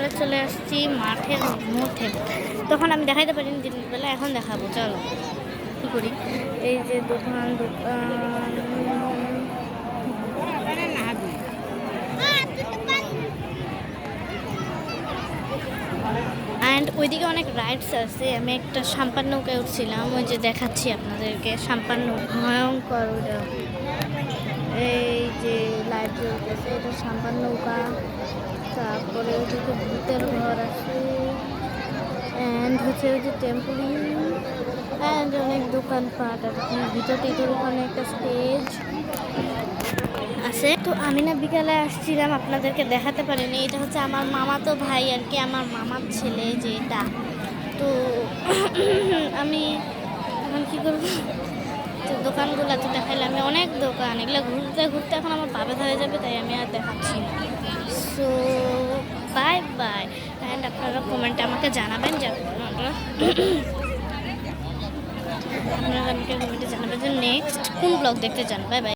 বিকালে চলে আসছি মাঠের মধ্যে। তখন আমি দেখাইতে পারিনি দিনের বেলা, এখন দেখাবো। চলো কী করি। এই যে দোকান অ্যান্ড ওইদিকে অনেক রাইডস আছে। আমি একটা সাম্পান নৌকায় উঠছিলাম, ওই যে দেখাচ্ছি আপনাদেরকে সাম্পান নৌকা, ভয়ঙ্কর ওটা। এই যে লাইট জ্বলতেছে, এটা সাম্পান নৌকা। তারপরে ওইদিকে ভূতের ঘর আছে, অ্যান্ড হচ্ছে ওই যে টেম্পল, অ্যান্ড অনেক দোকানপাট আর কি। ভিতর ওখানে একটা স্টেজ আছে। তো আমি না বিকালে আসছিলাম, আপনাদেরকে দেখাতে পারিনি। এটা হচ্ছে আমার মামাতো ভাই আর কি, আমার মামার ছেলে যে এটা। তো আমি এখন কী করবো, তো দোকানগুলো তো দেখাইলে আমি অনেক দোকান, এগুলো ঘুরতে ঘুরতে এখন আমার পা ব্যথা হয়ে যাবে, তাই আমি আর দেখাচ্ছি না। সো বাই বাই, অ্যান্ড আপনারা কমেন্টে আমাকে জানাবেন যে আপনারা আমাকে কমেন্টে জানাবেন যে নেক্সট কোন ব্লগ দেখতে চান। Bye bye.